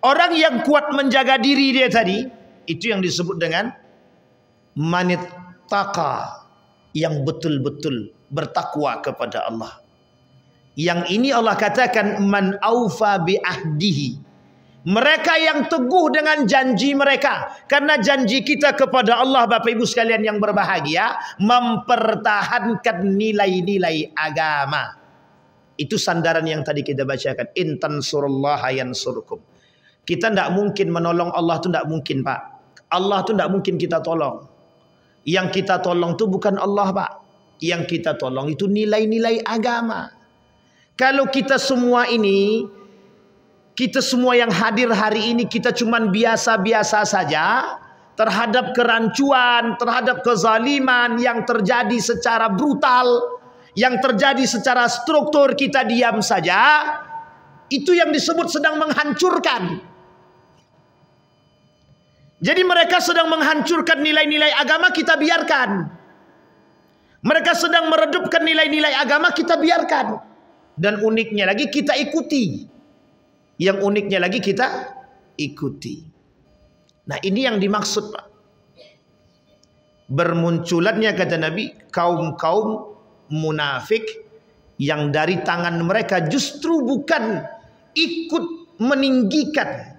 Orang yang kuat menjaga diri dia tadi, itu yang disebut dengan manittaqa, yang betul-betul bertakwa kepada Allah. Yang ini Allah katakan man awfa bi'ahdihi, mereka yang teguh dengan janji mereka. Karena janji kita kepada Allah, Bapak Ibu sekalian yang berbahagia, mempertahankan nilai-nilai agama. Itu sandaran yang tadi kita bacakan, in tansurullaha yansurkum. Kita tidak mungkin menolong Allah, itu tidak mungkin, Pak. Allah itu tidak mungkin kita tolong. Yang kita tolong itu bukan Allah, Pak. Yang kita tolong itu nilai-nilai agama. Kalau kita semua ini, kita semua yang hadir hari ini, kita cuman biasa-biasa saja terhadap kerancuan, terhadap kezaliman yang terjadi secara brutal, yang terjadi secara struktur, kita diam saja, itu yang disebut sedang menghancurkan. Jadi mereka sedang menghancurkan nilai-nilai agama, kita biarkan. Mereka sedang meredupkan nilai-nilai agama, kita biarkan. Dan uniknya lagi kita ikuti. Yang uniknya lagi kita ikuti. Nah, ini yang dimaksud, Pak. Bermunculannya, kata Nabi, kaum-kaum munafik yang dari tangan mereka justru bukan ikut meninggikan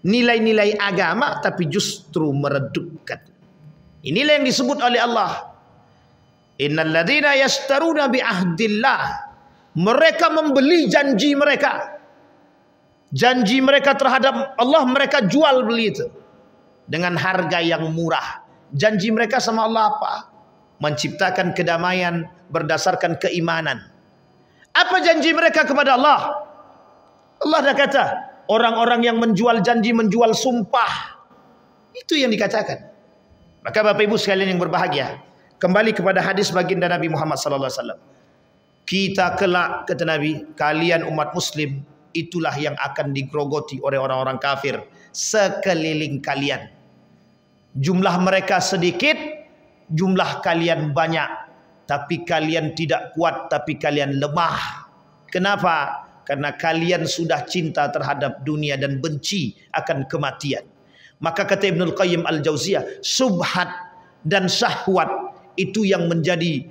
nilai-nilai agama, tapi justru meredupkan. Inilah yang disebut oleh Allah, innal ladzina yashtaruna bi ahdillah. Mereka membeli janji mereka. Janji mereka terhadap Allah, mereka jual beli itu dengan harga yang murah. Janji mereka sama Allah apa? Menciptakan kedamaian berdasarkan keimanan. Apa janji mereka kepada Allah? Allah dah kata, orang-orang yang menjual janji, menjual sumpah. Itu yang dikatakan. Maka Bapak Ibu sekalian yang berbahagia, kembali kepada hadis baginda Nabi Muhammad SAW. Kita kelak, kata Nabi, kalian umat muslim, itulah yang akan digerogoti oleh orang-orang kafir sekeliling kalian. Jumlah mereka sedikit, jumlah kalian banyak. tapi kalian tidak kuat, tapi kalian lemah. Kenapa? Karena kalian sudah cinta terhadap dunia dan benci akan kematian. Maka kata Ibnul Qayyim Al-Jauziyah, subhat dan syahwat itu yang menjadi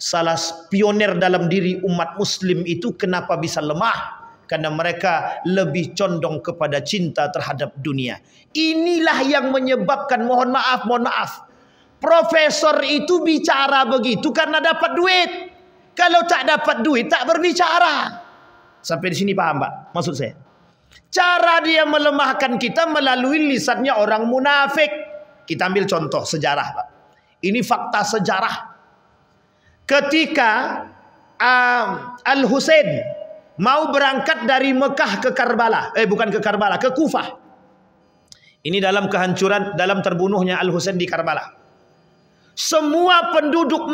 salah pioner dalam diri umat muslim itu. Kenapa bisa lemah? Karena mereka lebih condong kepada cinta terhadap dunia. Inilah yang menyebabkan, mohon maaf, profesor itu bicara begitu karena dapat duit. Kalau tak dapat duit, tak berbicara. Sampai di sini paham, Pak? Maksud saya, cara dia melemahkan kita melalui lisannya orang munafik. Kita ambil contoh sejarah, Pak. Ini fakta sejarah. Ketika Al-Husain mau berangkat dari Mekah ke Karbala, bukan ke Karbala, ke Kufah. Ini dalam kehancuran, dalam terbunuhnya Al-Husain di Karbala. Semua penduduk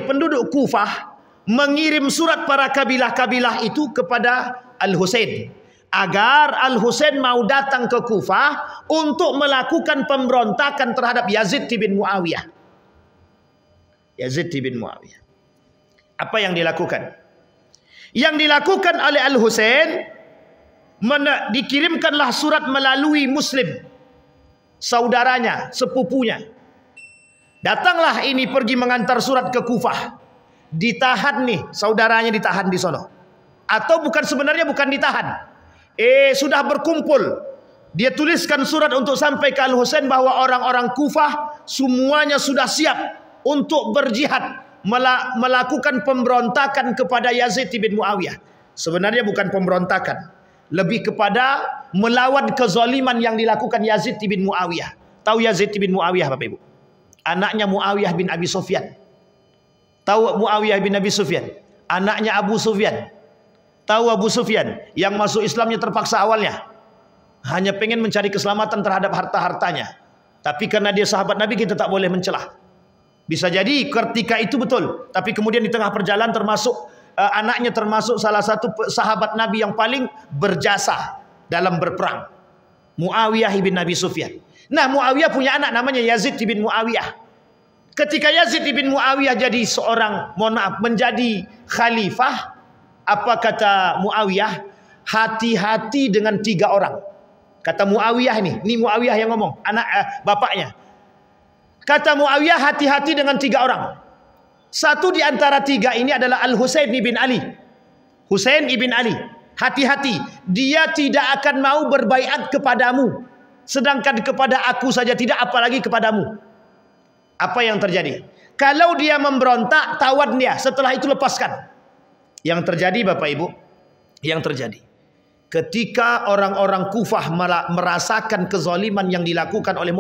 penduduk Kufah mengirim surat para kabilah-kabilah itu kepada Al-Husain agar Al-Husain mau datang ke Kufah untuk melakukan pemberontakan terhadap Yazid bin Muawiyah. Yazid bin Muawiyah. Apa yang dilakukan? Yang dilakukan oleh Al-Husain, dikirimkanlah surat melalui Muslim, saudaranya, sepupunya. Datanglah ini pergi mengantar surat ke Kufah. Ditahan nih, saudaranya ditahan di sono. Atau sebenarnya bukan ditahan. Sudah berkumpul. Dia tuliskan surat untuk sampai ke Al-Husain bahwa orang-orang Kufah semuanya sudah siap untuk berjihad, melakukan pemberontakan kepada Yazid bin Muawiyah. Sebenarnya bukan pemberontakan, lebih kepada melawan kezaliman yang dilakukan Yazid bin Muawiyah. Tahu Yazid bin Muawiyah, Bapak Ibu? Anaknya Muawiyah bin Abi Sufyan. Tahu Muawiyah bin Abi Sufyan? Anaknya Abu Sufyan. Tahu Abu Sufyan yang masuk Islamnya terpaksa awalnya, hanya pengen mencari keselamatan terhadap harta-hartanya. Tapi karena dia sahabat Nabi, kita tak boleh mencelah. Bisa jadi ketika itu betul, tapi kemudian di tengah perjalanan anaknya termasuk salah satu sahabat Nabi yang paling berjasa dalam berperang, Muawiyah bin Abi Sufyan. Nah, Muawiyah punya anak namanya Yazid bin Muawiyah. Ketika Yazid bin Muawiyah jadi menjadi khalifah, apa kata Muawiyah? Hati-hati dengan 3 orang. Kata Muawiyah ini Muawiyah yang ngomong, bapaknya. Kata Muawiyah, hati-hati dengan 3 orang. Satu di antara 3 ini adalah Al-Husain bin Ali. Husain ibn Ali. Hati-hati, dia tidak akan mau berbaiat kepadamu. Sedangkan kepada aku saja tidak, apalagi kepadamu. Apa yang terjadi? Kalau dia memberontak, tawan dia. Setelah itu lepaskan. Yang terjadi, Bapak Ibu, yang terjadi, ketika orang-orang Kufah merasakan kezaliman yang dilakukan oleh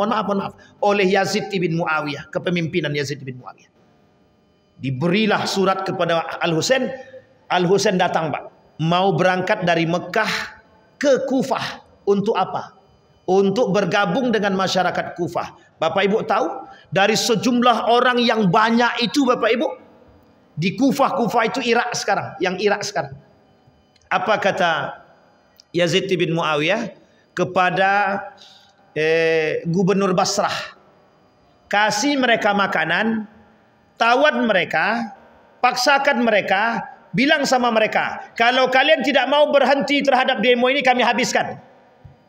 oleh Yazid bin Muawiyah, kepemimpinan Yazid bin Muawiyah, diberilah surat kepada Al-Husain. Al-Husain datang, Pak, mau berangkat dari Mekah ke Kufah. Untuk apa? Untuk bergabung dengan masyarakat Kufah. Bapak Ibu tahu, dari sejumlah orang yang banyak itu, Bapak Ibu, di Kufah itu Irak sekarang, apa kata Yazid bin Muawiyah kepada gubernur Basrah? Kasih mereka makanan, tawan mereka, paksakan mereka, bilang sama mereka, kalau kalian tidak mau berhenti terhadap demo ini, kami habiskan.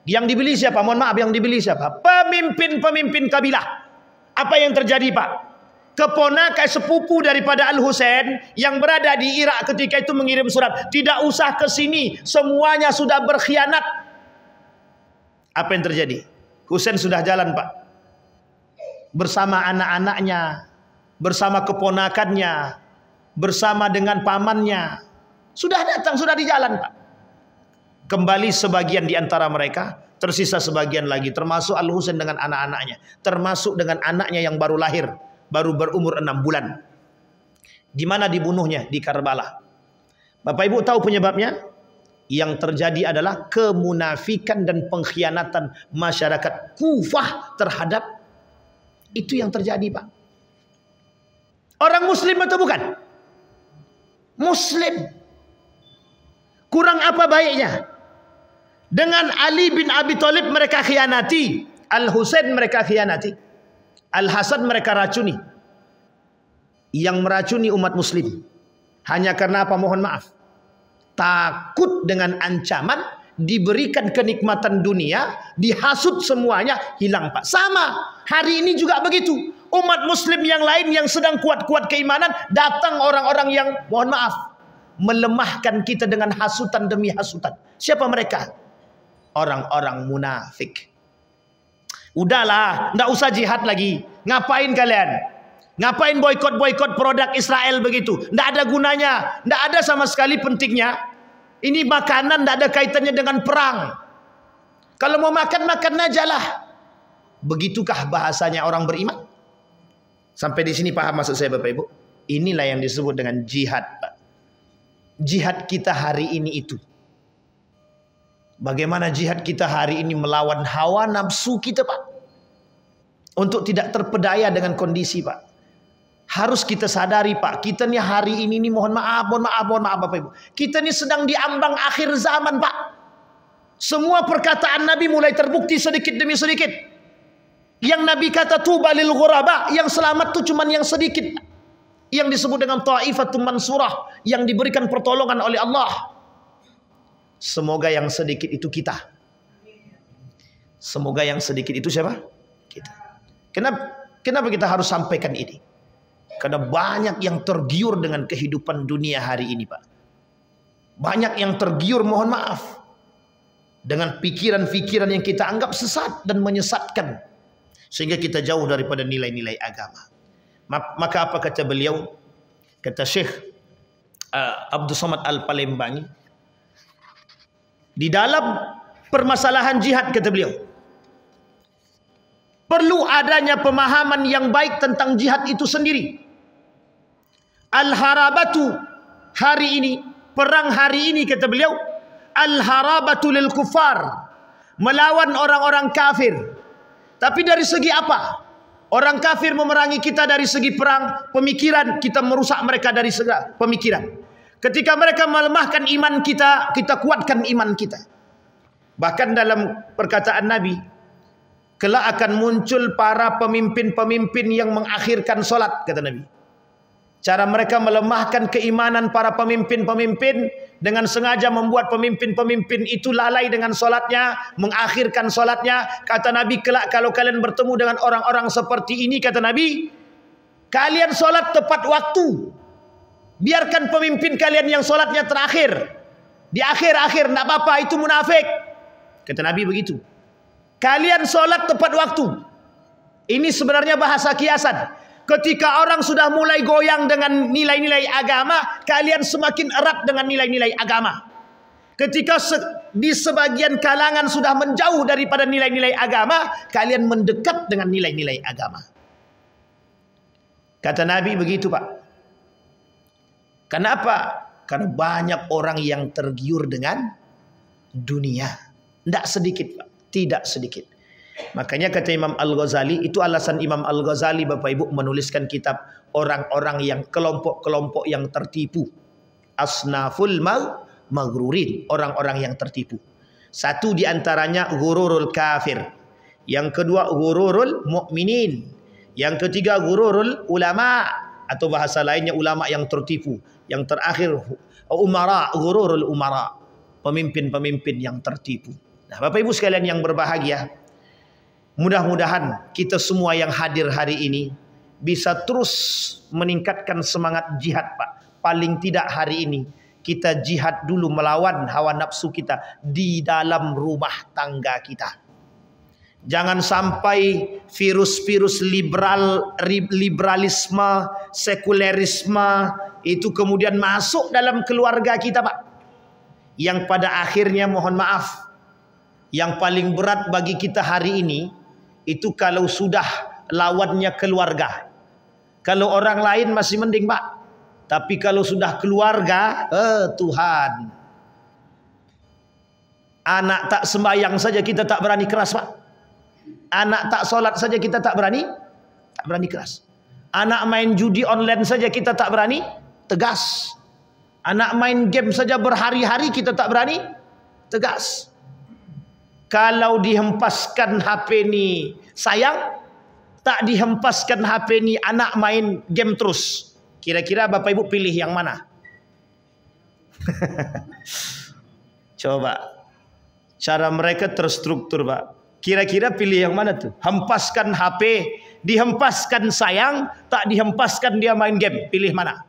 Yang dibeli siapa? Yang dibeli siapa? Pemimpin kabilah. Apa yang terjadi, Pak? Keponakan sepupu daripada Al-Husain yang berada di Irak ketika itu mengirim surat, tidak usah ke sini, semuanya sudah berkhianat. Apa yang terjadi? Husain sudah jalan, Pak, bersama anak-anaknya, bersama keponakannya, bersama dengan pamannya. Sudah datang, sudah di jalan, Pak. Kembali sebagian di antara mereka, tersisa sebagian lagi, termasuk Al-Husain dengan anak-anaknya, termasuk dengan anaknya yang baru lahir, baru berumur 6 bulan. Di mana dibunuhnya? Di Karbala. Bapak Ibu tahu penyebabnya? Yang terjadi adalah kemunafikan dan pengkhianatan masyarakat Kufah terhadap itu yang terjadi, Pak. Orang Muslim atau bukan? Muslim. Kurang apa baiknya? Dengan Ali bin Abi Thalib mereka khianati, Al-Husain mereka khianati, Al-Hasan mereka racuni. yang meracuni umat muslim. Hanya karena apa? Mohon maaf. Takut dengan ancaman diberikan kenikmatan dunia, dihasut semuanya, hilang Pak. Sama, hari ini juga begitu. Umat muslim yang lain yang sedang kuat-kuat keimanan, datang orang-orang yang, mohon maaf, melemahkan kita dengan hasutan demi hasutan. Siapa mereka? Orang-orang munafik. Udahlah, nggak usah jihad lagi. Ngapain kalian? Ngapain boykot produk Israel begitu? Nggak ada gunanya, nggak ada sama sekali pentingnya. Ini makanan nggak ada kaitannya dengan perang. Kalau mau makan, makan aja lah. Begitukah bahasanya orang beriman? Sampai di sini paham maksud saya Bapak Ibu? Inilah yang disebut dengan jihad, Pak. Jihad kita hari ini itu. Bagaimana jihad kita hari ini melawan hawa nafsu kita, Pak? Untuk tidak terpedaya dengan kondisi, Pak. Harus kita sadari, Pak, kita nih hari ini nih mohon maaf Bapak Ibu. Kita nih sedang diambang akhir zaman, Pak. Semua perkataan Nabi mulai terbukti sedikit demi sedikit. Yang Nabi kata tuba lil ghuraba, yang selamat tuh cuman yang sedikit. Yang disebut dengan ta'ifatun mansurah, yang diberikan pertolongan oleh Allah. Semoga yang sedikit itu kita. Semoga yang sedikit itu siapa? Kita. Kenapa kita harus sampaikan ini? Karena banyak yang tergiur dengan kehidupan dunia hari ini, Pak. Banyak yang tergiur, mohon maaf, dengan pikiran-pikiran yang kita anggap sesat dan menyesatkan, sehingga kita jauh daripada nilai-nilai agama. Maka apa kata beliau? Kata Syekh Abdul Somad Al-Palembangi, di dalam permasalahan jihad, kata beliau, perlu adanya pemahaman yang baik tentang jihad itu sendiri. Al-harabatu, hari ini, perang hari ini, kata beliau, al-harabatu lil kufar, melawan orang-orang kafir. Tapi dari segi apa? Orang kafir memerangi kita dari segi perang, pemikiran, kita merusak mereka dari segi pemikiran. Ketika mereka melemahkan iman kita, kita kuatkan iman kita. Bahkan dalam perkataan Nabi, kelak akan muncul para pemimpin-pemimpin yang mengakhirkan solat, kata Nabi. Cara mereka melemahkan keimanan para pemimpin-pemimpin dengan sengaja membuat pemimpin-pemimpin itu lalai dengan solatnya, mengakhirkan solatnya. Kata Nabi, kelak kalau kalian bertemu dengan orang-orang seperti ini, kata Nabi, kalian solat tepat waktu. Biarkan pemimpin kalian yang solatnya terakhir, di akhir-akhir, tidak apa-apa, itu munafik. Kata Nabi begitu. Kalian solat tepat waktu. Ini sebenarnya bahasa kiasan. Ketika orang sudah mulai goyang dengan nilai-nilai agama, kalian semakin erat dengan nilai-nilai agama. Ketika di sebagian kalangan sudah menjauh daripada nilai-nilai agama, kalian mendekat dengan nilai-nilai agama. Kata Nabi begitu, Pak. Kenapa? Karena banyak orang yang tergiur dengan dunia. Tidak sedikit, Pak. Tidak sedikit. Makanya kata Imam Al-Ghazali, itu alasan Imam Al-Ghazali Bapak Ibu menuliskan kitab orang-orang yang kelompok-kelompok yang tertipu. Asnaful maghrurin, orang-orang yang tertipu. Satu diantaranya ghururul kafir. Yang kedua ghururul mu'minin. Yang ketiga ghururul ulama, atau bahasa lainnya ulama yang tertipu. Yang terakhir umara, ghururul umara, pemimpin-pemimpin yang tertipu. Nah, Bapak Ibu sekalian yang berbahagia, mudah-mudahan kita semua yang hadir hari ini bisa terus meningkatkan semangat jihad, Pak. Paling tidak hari ini kita jihad dulu melawan hawa nafsu kita di dalam rumah tangga kita. Jangan sampai virus-virus liberalisme, sekulerisme itu kemudian masuk dalam keluarga kita, Pak. Yang pada akhirnya, mohon maaf, yang paling berat bagi kita hari ini itu kalau sudah lawannya keluarga. Kalau orang lain masih mending, Pak. Tapi kalau sudah keluarga, Tuhan. Anak tak sembahyang saja kita tak berani keras, Pak. Anak tak sholat saja kita tak berani keras. Anak main judi online saja kita tak berani tegas. Anak main game saja berhari-hari kita tak berani tegas. Kalau dihempaskan HP ni sayang, tak dihempaskan HP ni anak main game terus. Kira-kira Bapak Ibu pilih yang mana? Coba. Cara mereka terstruktur, Pak. Kira-kira pilih yang mana tuh? Hempaskan HP, dihempaskan sayang, tak dihempaskan dia main game. Pilih mana?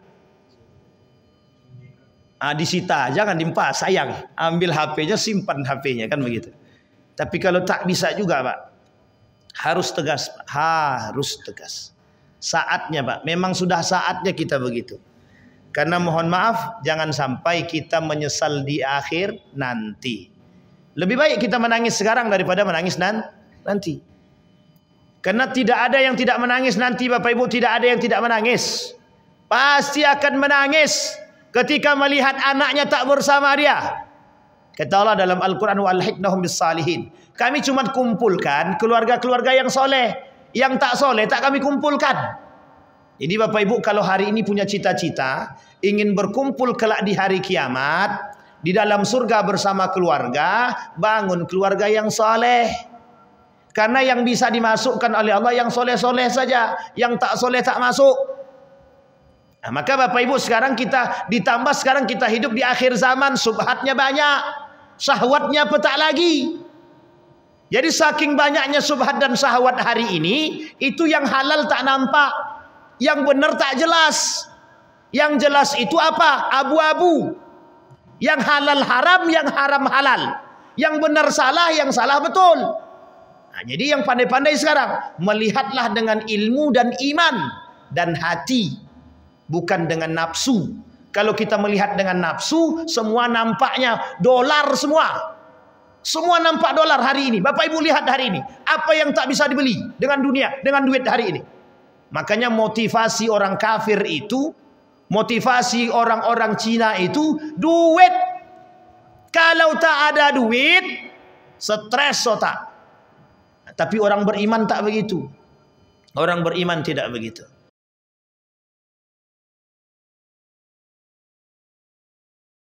Disita, jangan dihempas, sayang. Ambil HP-nya, simpan HP-nya, kan begitu. Tapi kalau tak bisa juga, Pak. Harus tegas, Pak. Harus tegas. Saatnya, Pak. Memang sudah saatnya kita begitu. Karena mohon maaf, jangan sampai kita menyesal di akhir nanti. Lebih baik kita menangis sekarang daripada menangis nanti. Karena tidak ada yang tidak menangis nanti, Bapak Ibu. Tidak ada yang tidak menangis. Pasti akan menangis ketika melihat anaknya tak bersama dia. Kata Allah dalam Al-Quran, wa alhiqnahum bis-salihin. Kami cuma kumpulkan keluarga-keluarga yang soleh. Yang tak soleh tak kami kumpulkan. Jadi Bapak Ibu kalau hari ini punya cita-cita ingin berkumpul kelak di hari kiamat di dalam surga bersama keluarga, bangun keluarga yang soleh. Karena yang bisa dimasukkan oleh Allah yang soleh-soleh saja, yang tak soleh tak masuk. Nah, maka Bapak Ibu sekarang kita ditambah sekarang kita hidup di akhir zaman, subhatnya banyak, syahwatnya petak lagi. Jadi saking banyaknya subhat dan syahwat hari ini, itu yang halal tak nampak, yang benar tak jelas. Yang jelas itu apa? Abu-abu. Yang halal haram, yang haram halal. Yang benar salah, yang salah betul. Nah, jadi yang pandai-pandai sekarang, melihatlah dengan ilmu dan iman dan hati, bukan dengan nafsu. Kalau kita melihat dengan nafsu, semua nampaknya dolar semua. Semua nampak dolar hari ini. Bapak Ibu lihat hari ini, apa yang tak bisa dibeli dengan dunia, dengan duit hari ini. Makanya motivasi orang kafir itu, motivasi orang-orang Cina itu duit. Kalau tak ada duit, stres otak. Tapi orang beriman tak begitu. Orang beriman tidak begitu.